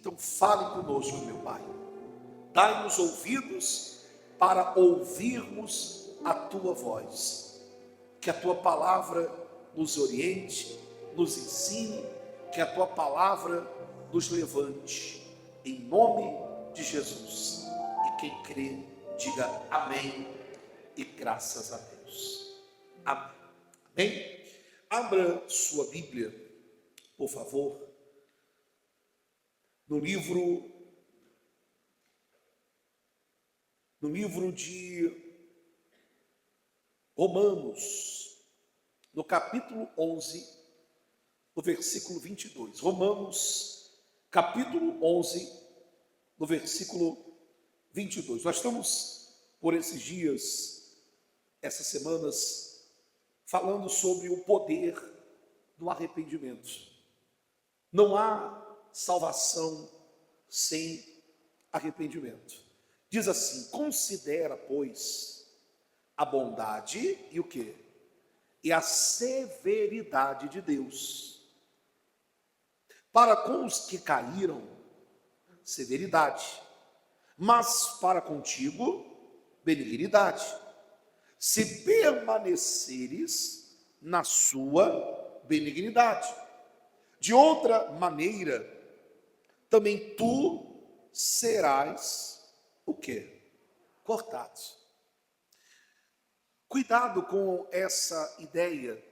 Então fale conosco, meu Pai. Dai-nos ouvidos para ouvirmos a Tua voz. Que a Tua palavra nos oriente, nos ensine, que a Tua palavra nos levante. Em nome de Jesus. E quem crê, diga amém e graças a Deus. Amém. Amém? Abra sua Bíblia, por favor, no livro de Romanos, no capítulo 11, no versículo 22. Romanos, capítulo 11, no versículo 22. Nós estamos, por esses dias, essas semanas, falando sobre o poder do arrependimento. Não há salvação sem arrependimento. Diz assim: considera, pois, a bondade e o quê? E a severidade de Deus. Para com os que caíram, severidade, mas para contigo, benignidade. Se permaneceres na sua benignidade. De outra maneira, também tu serás o quê? Cortado. Cuidado com essa ideia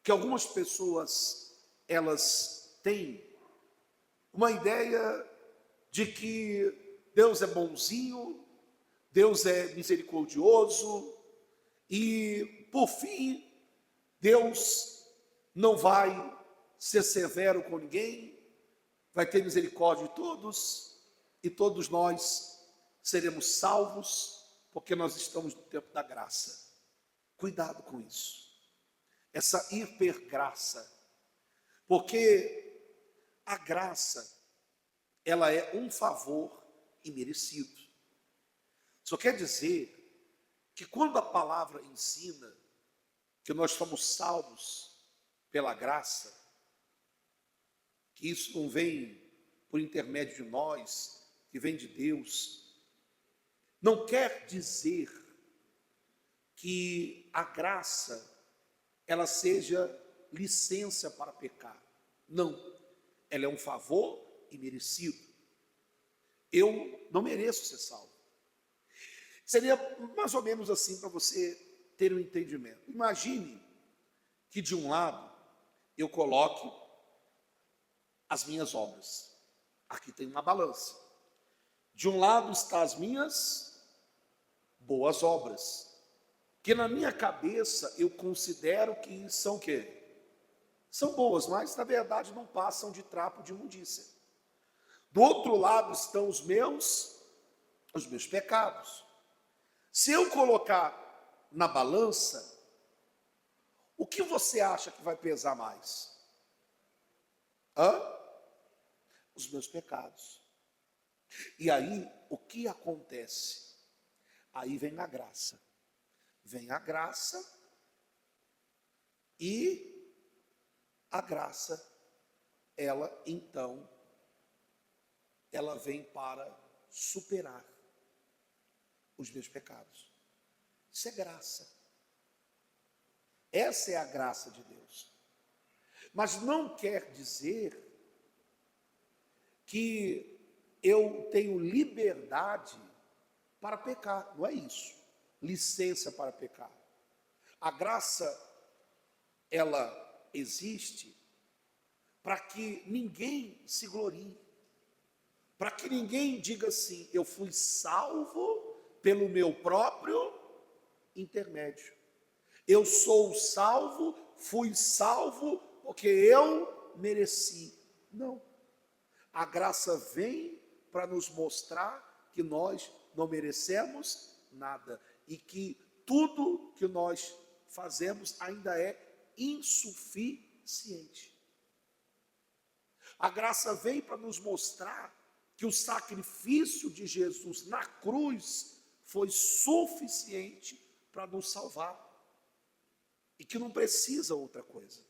que algumas pessoas elas têm, uma ideia de que Deus é bonzinho, Deus é misericordioso e, por fim, Deus não vai ser severo com ninguém, vai ter misericórdia de todos e todos nós seremos salvos porque nós estamos no tempo da graça. Cuidado com isso, essa hipergraça, porque a graça, ela é um favor imerecido. Só quer dizer que quando a palavra ensina que nós somos salvos pela graça, que isso não vem por intermédio de nós, que vem de Deus, não quer dizer que a graça ela seja licença para pecar. Não, ela é um favor imerecido. Eu não mereço ser salvo. Seria mais ou menos assim para você ter um entendimento. Imagine que de um lado eu coloque as minhas obras. Aqui tem uma balança. De um lado estão as minhas boas obras, que na minha cabeça eu considero que são o quê? São boas, mas na verdade não passam de trapo de imundícia. Do outro lado estão os meus pecados. Se eu colocar na balança, o que você acha que vai pesar mais? Os meus pecados. E aí, o que acontece? Aí vem a graça. Vem a graça e a graça, ela então, ela vem para superar os meus pecados. Isso é graça. Essa é a graça de Deus. Mas não quer dizer que eu tenho liberdade para pecar. Não é isso. Licença para pecar. A graça, ela existe para que ninguém se glorie. Para que ninguém diga assim: eu fui salvo pelo meu próprio intermédio. Eu sou salvo, fui salvo porque eu mereci. Não. A graça vem para nos mostrar que nós não merecemos nada e que tudo que nós fazemos ainda é insuficiente. A graça vem para nos mostrar que o sacrifício de Jesus na cruz foi suficiente para nos salvar e que não precisa outra coisa.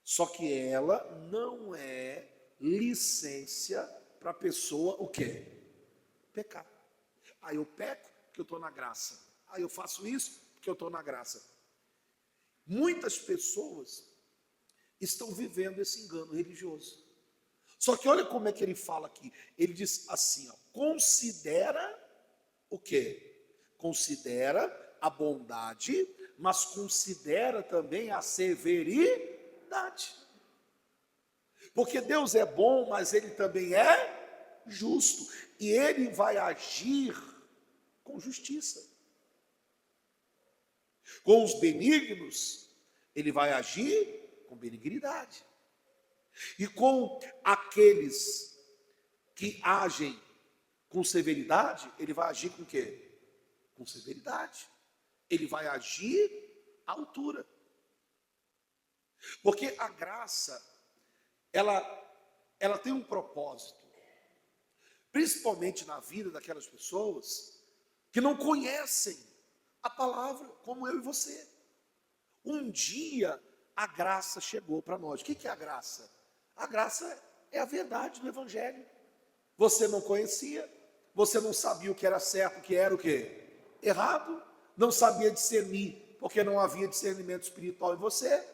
Só que ela não é licença para a pessoa o quê? Pecar. Aí eu peco porque eu estou na graça. Aí eu faço isso porque eu estou na graça. Muitas pessoas estão vivendo esse engano religioso. Só que olha como é que ele fala aqui. Ele diz assim, ó, considera o quê? Considera a bondade, mas considera também a severidade. Porque Deus é bom, mas Ele também é justo. E Ele vai agir com justiça. Com os benignos, Ele vai agir com benignidade. E com aqueles que agem com severidade, Ele vai agir com o quê? Com severidade. Ele vai agir à altura. Porque a graça, ela tem um propósito, principalmente na vida daquelas pessoas que não conhecem a palavra, como eu e você. Um dia a graça chegou para nós. O que é a graça? A graça é a verdade do Evangelho. Você não conhecia, você não sabia o que era certo, o que era o quê? Errado, não sabia discernir, porque não havia discernimento espiritual em você,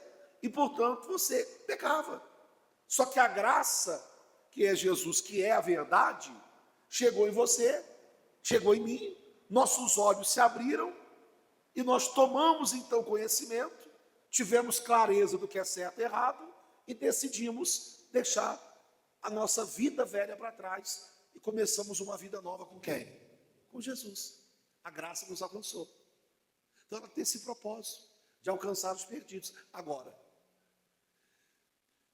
e portanto você pecava. Só que a graça, que é Jesus, que é a verdade, chegou em você, chegou em mim, nossos olhos se abriram, e nós tomamos então conhecimento, tivemos clareza do que é certo e errado, e decidimos deixar a nossa vida velha para trás, e começamos uma vida nova com quem? Com Jesus. A graça nos alcançou. Então ela tem esse propósito de alcançar os perdidos. Agora,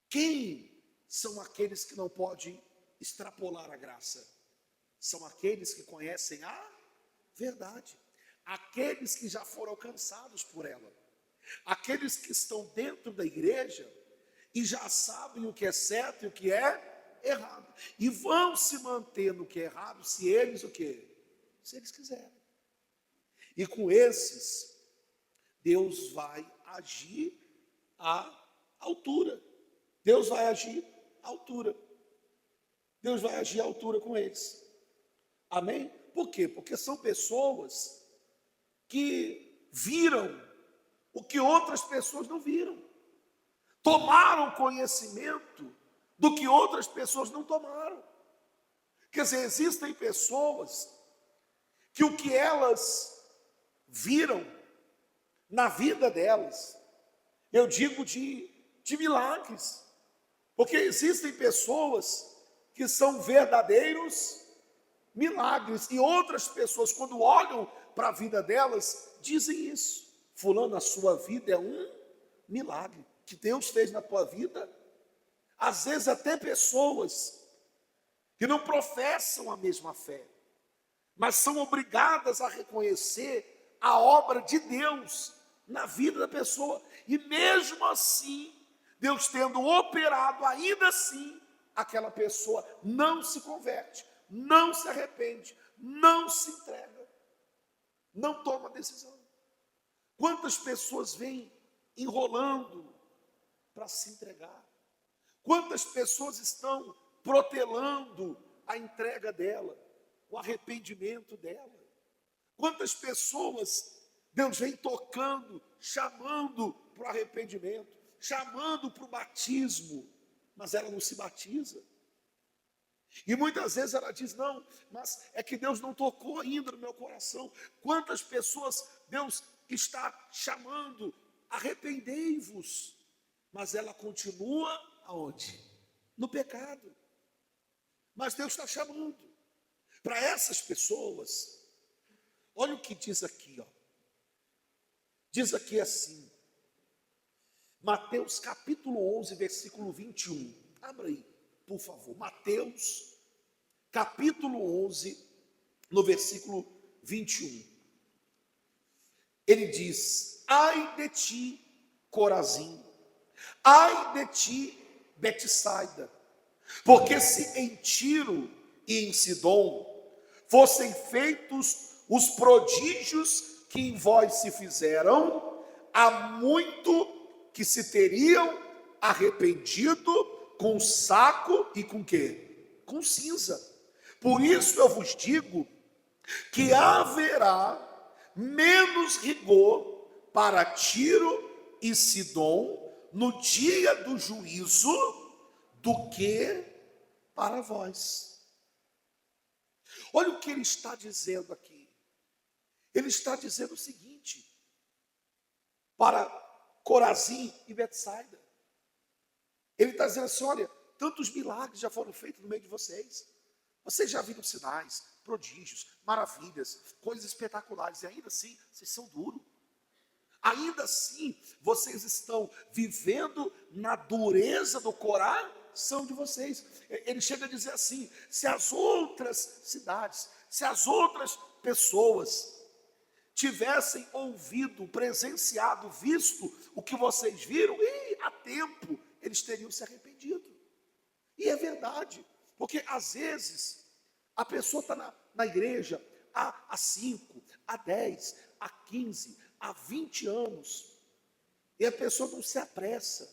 quem são aqueles que não podem extrapolar a graça? São aqueles que conhecem a verdade. Aqueles que já foram alcançados por ela. Aqueles que estão dentro da igreja e já sabem o que é certo e o que é errado. E vão se manter no que é errado se eles o quê? Se eles quiserem. E com esses, Deus vai agir à altura. Deus vai agir à altura. Deus vai agir à altura com eles. Amém? Por quê? Porque são pessoas que viram o que outras pessoas não viram. Tomaram conhecimento do que outras pessoas não tomaram. Quer dizer, existem pessoas que o que elas viram na vida delas, eu digo de milagres, porque existem pessoas que são verdadeiros milagres, e outras pessoas, quando olham para a vida delas, dizem isso: fulano, a sua vida é um milagre que Deus fez na tua vida. Às vezes até pessoas que não professam a mesma fé, mas são obrigadas a reconhecer a obra de Deus na vida da pessoa, e mesmo assim, Deus tendo operado, ainda assim, aquela pessoa não se converte, não se arrepende, não se entrega, não toma decisão. Quantas pessoas vêm enrolando para se entregar? Quantas pessoas estão protelando a entrega dela, o arrependimento dela? Quantas pessoas Deus vem tocando, chamando para o arrependimento, chamando para o batismo, mas ela não se batiza. E muitas vezes ela diz: não, mas é que Deus não tocou ainda no meu coração. Quantas pessoas Deus está chamando, arrependei-vos, mas ela continua aonde? No pecado. Mas Deus está chamando. Para essas pessoas, olha o que diz aqui, ó. Diz aqui assim, Mateus capítulo 11, versículo 21. Abra aí, por favor. Mateus capítulo 11, no versículo 21. Ele diz: ai de ti, Corazim, ai de ti, Betsaida, porque se em Tiro e em Sidom fossem feitos os prodígios que em vós se fizeram, há muito que se teriam arrependido com saco e com quê? Com cinza. Por isso eu vos digo que haverá menos rigor para Tiro e Sidom no dia do juízo do que para vós. Olha o que ele está dizendo aqui. Ele está dizendo o seguinte, para Corazim e Betsaida. Ele está dizendo assim, olha, tantos milagres já foram feitos no meio de vocês. Vocês já viram sinais, prodígios, maravilhas, coisas espetaculares. E ainda assim, vocês são duros. Ainda assim, vocês estão vivendo na dureza do coração de vocês. Ele chega a dizer assim, se as outras cidades, se as outras pessoas tivessem ouvido, presenciado, visto o que vocês viram, e há tempo eles teriam se arrependido. E é verdade, porque às vezes a pessoa está na igreja há 5, há 10, há 15, há 20 anos, e a pessoa não se apressa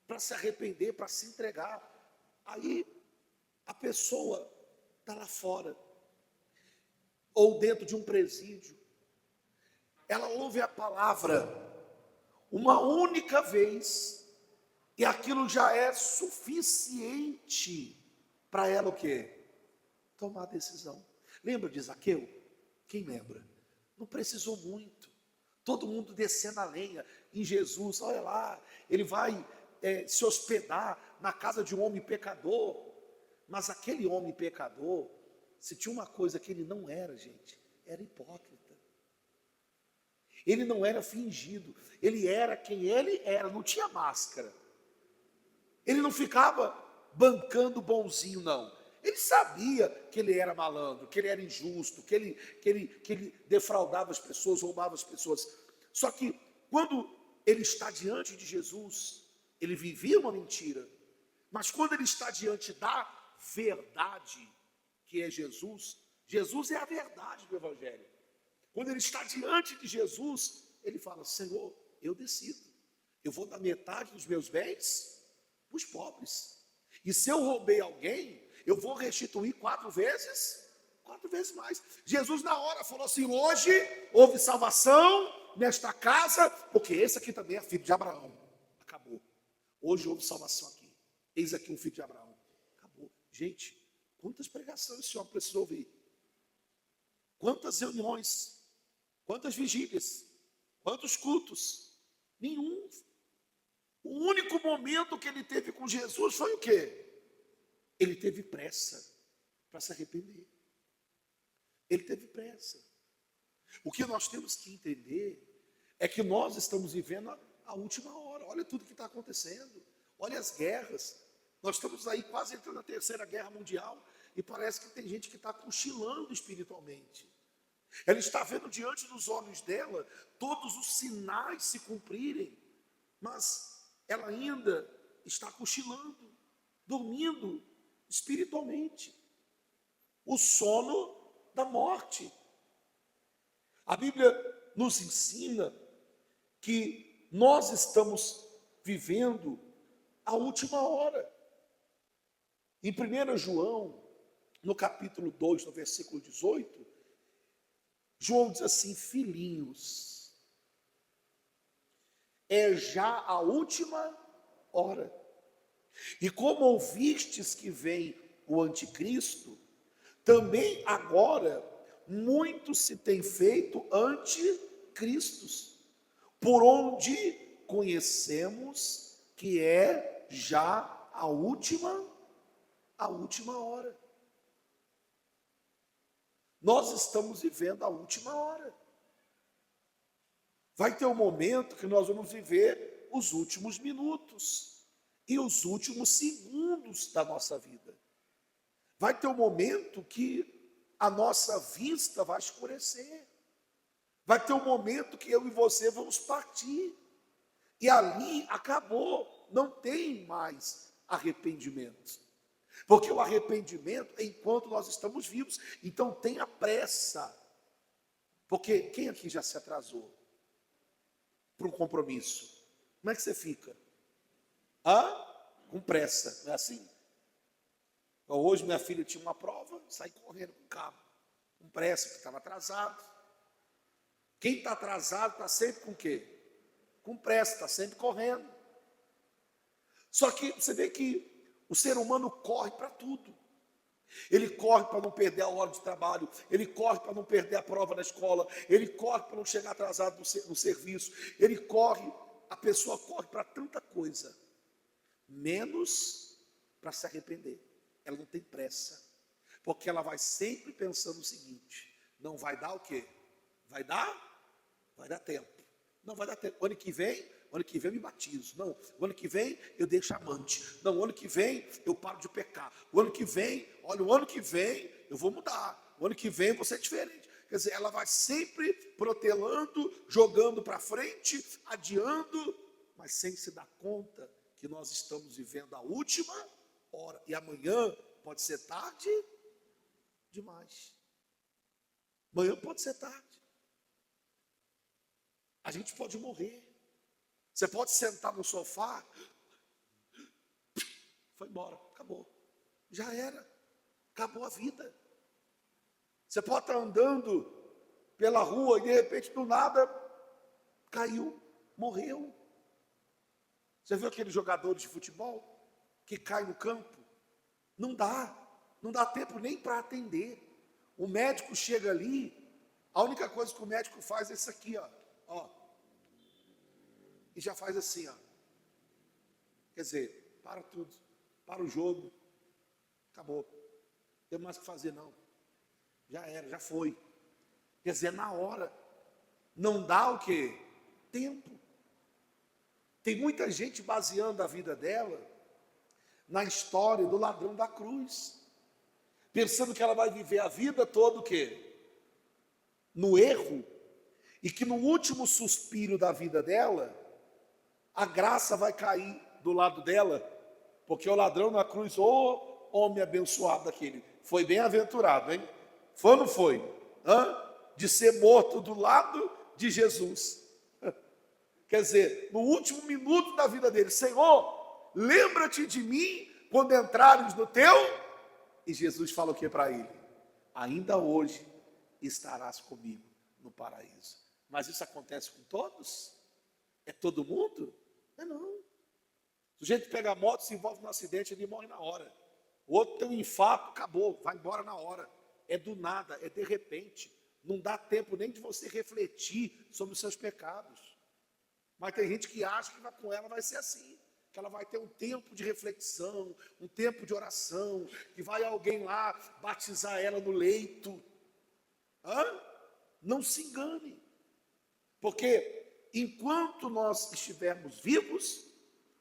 para se arrepender, para se entregar. Aí a pessoa está lá fora, ou dentro de um presídio, ela ouve a palavra uma única vez, e aquilo já é suficiente para ela o quê? Tomar a decisão. Lembra de Zaqueu? Quem lembra? Não precisou muito. Todo mundo descendo a lenha em Jesus. Olha lá, ele vai se hospedar na casa de um homem pecador. Mas aquele homem pecador, se tinha uma coisa que ele não era, gente, era hipócrita. Ele não era fingido, ele era quem ele era, não tinha máscara. Ele não ficava bancando bonzinho, não. Ele sabia que ele era malandro, que ele era injusto, que ele defraudava as pessoas, roubava as pessoas. Só que quando ele está diante de Jesus, ele vivia uma mentira. Mas quando ele está diante da verdade, que é Jesus, Jesus é a verdade do Evangelho. Quando ele está diante de Jesus, ele fala, Senhor, eu decido. Eu vou dar metade dos meus bens para os pobres. E se eu roubei alguém, eu vou restituir 4 vezes mais. Jesus na hora falou assim, hoje houve salvação nesta casa, porque esse aqui também é filho de Abraão. Acabou. Hoje houve salvação aqui. Eis aqui um filho de Abraão. Acabou. Gente, quantas pregações esse homem precisou ouvir? Quantas reuniões? Quantas vigílias? Quantos cultos? Nenhum. O único momento que ele teve com Jesus foi o quê? Ele teve pressa para se arrepender. Ele teve pressa. O que nós temos que entender é que nós estamos vivendo a última hora. Olha tudo que está acontecendo. Olha as guerras. Nós estamos aí quase entrando na Terceira Guerra Mundial e parece que tem gente que está cochilando espiritualmente. Ela está vendo diante dos olhos dela todos os sinais se cumprirem, mas ela ainda está cochilando, dormindo espiritualmente. O sono da morte. A Bíblia nos ensina que nós estamos vivendo a última hora. Em 1 João, no capítulo 2, no versículo 18, João diz assim, filhinhos, é já a última hora. E como ouvistes que vem o anticristo, também agora muitos se têm feito anticristos, por onde conhecemos que é já a última hora. Nós estamos vivendo a última hora. Vai ter um momento que nós vamos viver os últimos minutos e os últimos segundos da nossa vida. Vai ter um momento que a nossa vista vai escurecer. Vai ter um momento que eu e você vamos partir. E ali acabou, não tem mais arrependimento. Porque o arrependimento é enquanto nós estamos vivos. Então tenha pressa. Porque quem aqui já se atrasou para um compromisso? Como é que você fica? com pressa, não é assim? Então, hoje minha filha tinha uma prova, saí correndo com o carro, com pressa, porque estava atrasado. Quem está atrasado está sempre com o quê? Com pressa, está sempre correndo. Só que você vê que o ser humano corre para tudo. Ele corre para não perder a hora de trabalho, ele corre para não perder a prova na escola, ele corre para não chegar atrasado no serviço, a pessoa corre para tanta coisa, menos para se arrepender. Ela não tem pressa, porque ela vai sempre pensando o seguinte: não vai dar o quê? Vai dar tempo. Não vai dar tempo. Ano que vem eu me batizo. Não, o ano que vem eu deixo amante. Não, o ano que vem eu paro de pecar. O ano que vem eu vou mudar. O ano que vem eu vou ser diferente. Quer dizer, ela vai sempre protelando, jogando para frente, adiando, mas sem se dar conta que nós estamos vivendo a última hora. E amanhã pode ser tarde demais. Amanhã pode ser tarde. A gente pode morrer. Você pode sentar no sofá, foi embora, acabou. Já era, acabou a vida. Você pode estar andando pela rua e de repente do nada caiu, morreu. Você viu aqueles jogadores de futebol que caem no campo? Não dá tempo nem para atender. O médico chega ali, a única coisa que o médico faz é isso aqui, ó. E já faz assim, ó. Quer dizer, para tudo, para o jogo, acabou. Não tem mais o que fazer, não. Já era, já foi. Quer dizer, na hora. Não dá o quê? Tempo. Tem muita gente baseando a vida dela na história do ladrão da cruz, pensando que ela vai viver a vida toda o quê? No erro, e que no último suspiro da vida dela, a graça vai cair do lado dela, porque o ladrão na cruz, ô homem abençoado daquele, foi bem-aventurado, hein? Foi ou não foi? De ser morto do lado de Jesus. Quer dizer, no último minuto da vida dele, Senhor, lembra-te de mim quando entrares no teu. E Jesus fala o que para ele? Ainda hoje estarás comigo no paraíso. Mas isso acontece com todos? É todo mundo? Não. O sujeito pega a moto, se envolve num acidente, ele morre na hora. O outro tem um infarto, acabou, vai embora na hora. É do nada, é de repente. Não dá tempo nem de você refletir sobre os seus pecados. Mas tem gente que acha que com ela vai ser assim, que ela vai ter um tempo de reflexão, um tempo de oração, que vai alguém lá batizar ela no leito. Não se engane, porque enquanto nós estivermos vivos,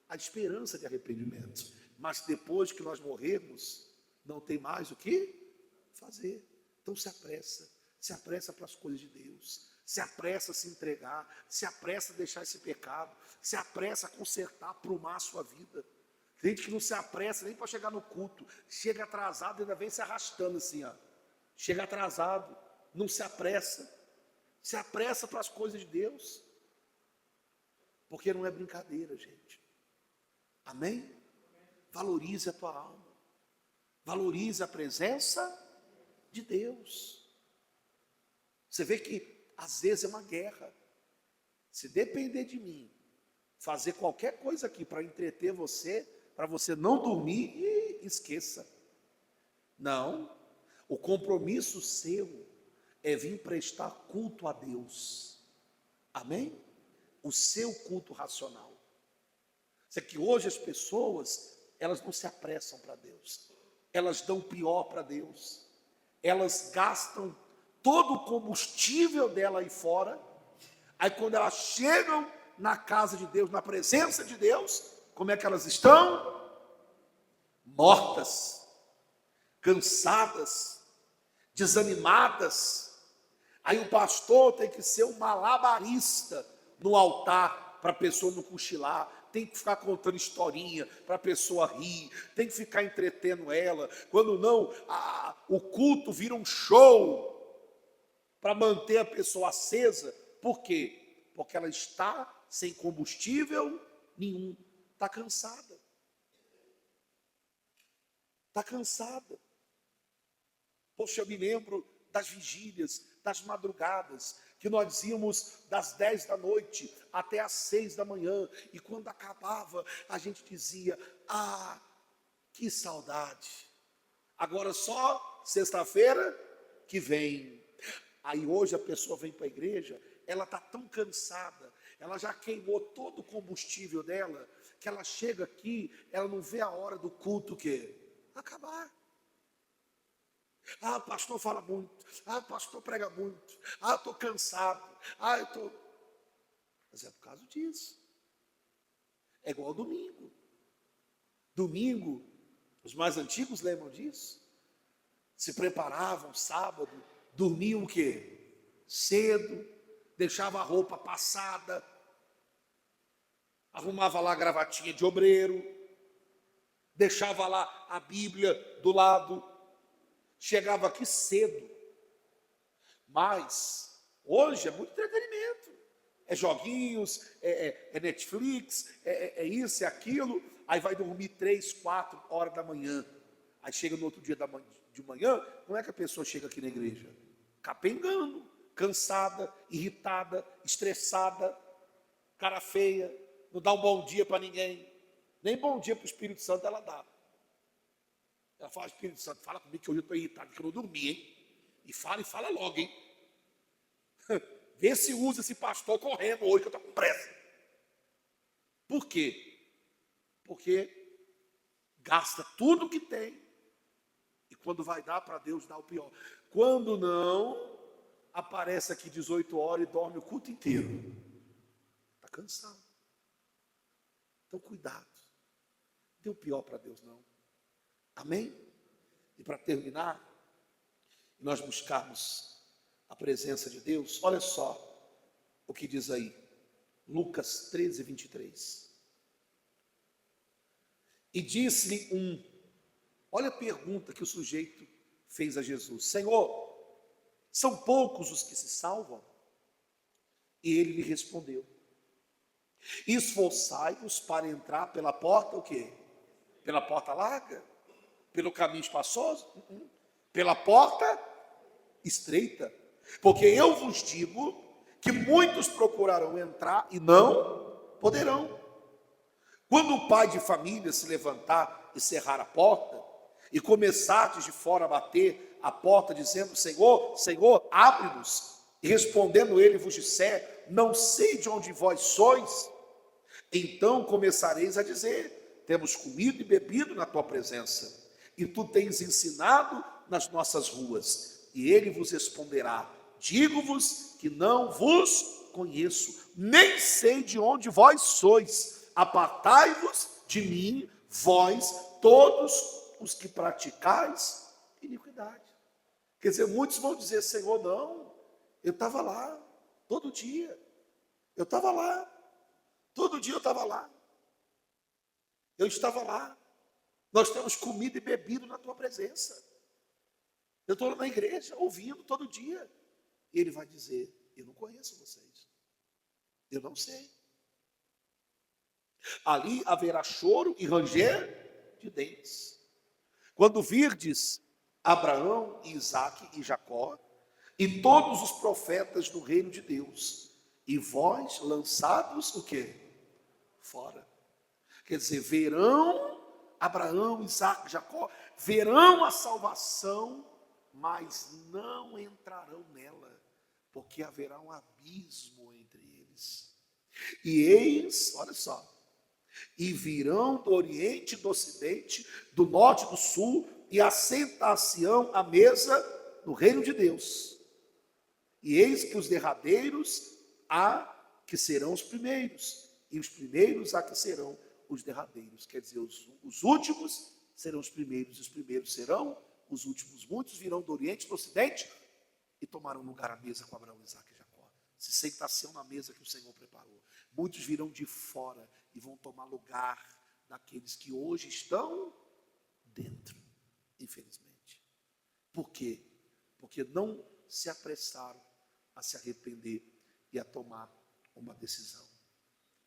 há esperança de arrependimento. Mas depois que nós morrermos, não tem mais o que fazer. Então se apressa para as coisas de Deus, se apressa a se entregar, se apressa a deixar esse pecado, se apressa a consertar, aprumar a sua vida. Tem gente que não se apressa nem para chegar no culto, chega atrasado e ainda vem se arrastando assim, ó. Chega atrasado, não se apressa para as coisas de Deus. Porque não é brincadeira, gente. Amém? Valorize a tua alma. Valorize a presença de Deus. Você vê que às vezes é uma guerra. Se depender de mim, fazer qualquer coisa aqui para entreter você, para você não dormir, esqueça. Não. O compromisso seu é vir prestar culto a Deus. Amém? O seu culto racional. Isso é que hoje as pessoas, elas não se apressam para Deus. Elas dão pior para Deus. Elas gastam todo o combustível dela aí fora. Aí quando elas chegam na casa de Deus, na presença de Deus, como é que elas estão? Mortas, cansadas, desanimadas. Aí o pastor tem que ser um malabarista no altar para a pessoa não cochilar, tem que ficar contando historinha para a pessoa rir, tem que ficar entretendo ela. Quando não, o culto vira um show para manter a pessoa acesa. Por quê? Porque ela está sem combustível nenhum, está cansada. está cansada. Poxa, eu me lembro das vigílias, das madrugadas, que nós íamos das 10 da noite até às 6 da manhã, e quando acabava, a gente dizia, ah, que saudade, agora só sexta-feira que vem. Aí hoje a pessoa vem para a igreja, ela está tão cansada, ela já queimou todo o combustível dela, que ela chega aqui, ela não vê a hora do culto que acabar. Ah, o pastor fala muito. Ah, o pastor prega muito. Ah, eu estou cansado. Ah, eu estou... Mas é por causa disso. É igual domingo. Domingo, os mais antigos lembram disso? Se preparavam sábado, dormiam o quê? Cedo, deixava a roupa passada, arrumava lá a gravatinha de obreiro, deixava lá a Bíblia do lado, chegava aqui cedo. Mas hoje é muito entretenimento, é joguinhos, é Netflix, é isso, é aquilo. Aí vai dormir 3, 4 horas da manhã. Aí chega no outro dia de manhã, como é que a pessoa chega aqui na igreja? Capengando, cansada, irritada, estressada, cara feia, não dá um bom dia para ninguém, nem bom dia para o Espírito Santo ela dá. Ela fala, Espírito Santo, fala comigo que hoje eu estou irritado, que eu não dormi, hein? E fala logo, hein? Vê se usa esse pastor correndo hoje, que eu estou com pressa. Por quê? Porque gasta tudo que tem, e quando vai dar para Deus, dá o pior. Quando não, aparece aqui 18 horas e dorme o culto inteiro. Está cansado. Então, cuidado. Não dê o pior para Deus, não. Amém? E para terminar, nós buscarmos a presença de Deus, olha só o que diz aí, Lucas 13, 23. E disse-lhe olha a pergunta que o sujeito fez a Jesus: Senhor, são poucos os que se salvam? E ele lhe respondeu: esforçai-vos para entrar pela porta, o quê? Pela porta larga? Pelo caminho espaçoso? Pela porta estreita. Porque eu vos digo que muitos procurarão entrar e não poderão. Quando o pai de família se levantar e cerrar a porta, e começardes de fora a bater a porta, dizendo: Senhor, Senhor, abre-nos, e respondendo ele vos disser: não sei de onde vós sois, então começareis a dizer: temos comido e bebido na tua presença, e tu tens ensinado nas nossas ruas. E ele vos responderá: digo-vos que não vos conheço, nem sei de onde vós sois. Apartai-vos de mim, vós todos os que praticais iniquidade. Quer dizer, muitos vão dizer: Senhor, não, eu estava lá todo dia, eu estava lá, todo dia eu estava lá, eu estava lá, nós temos comido e bebido na tua presença, eu estou na igreja ouvindo todo dia. E ele vai dizer: eu não conheço vocês, eu não sei. Ali haverá choro e ranger de dentes, quando virdes Abraão, Isaque e Jacó, e todos os profetas do reino de Deus, e vós lançados o quê? Fora. Quer dizer, verão Abraão, Isaque, Jacó, verão a salvação, mas não entrarão nela, porque haverá um abismo entre eles. E eis, olha só, e virão do oriente e do ocidente, do norte e do sul, e assentar-se-ão à mesa no reino de Deus. E eis que os derradeiros há que serão os primeiros, e os primeiros há que serão os derradeiros. Quer dizer, os últimos serão os primeiros, e os primeiros serão os últimos. Muitos virão do oriente e do ocidente e tomarão lugar à mesa com Abraão, Isaque e Jacó. Se sentar-se na mesa que o Senhor preparou. Muitos virão de fora e vão tomar lugar daqueles que hoje estão dentro, infelizmente. Por quê? Porque não se apressaram a se arrepender e a tomar uma decisão.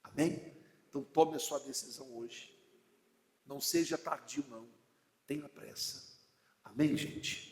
Amém? Então tome a sua decisão hoje. Não seja tardio, não. tenha pressa. Amém, gente?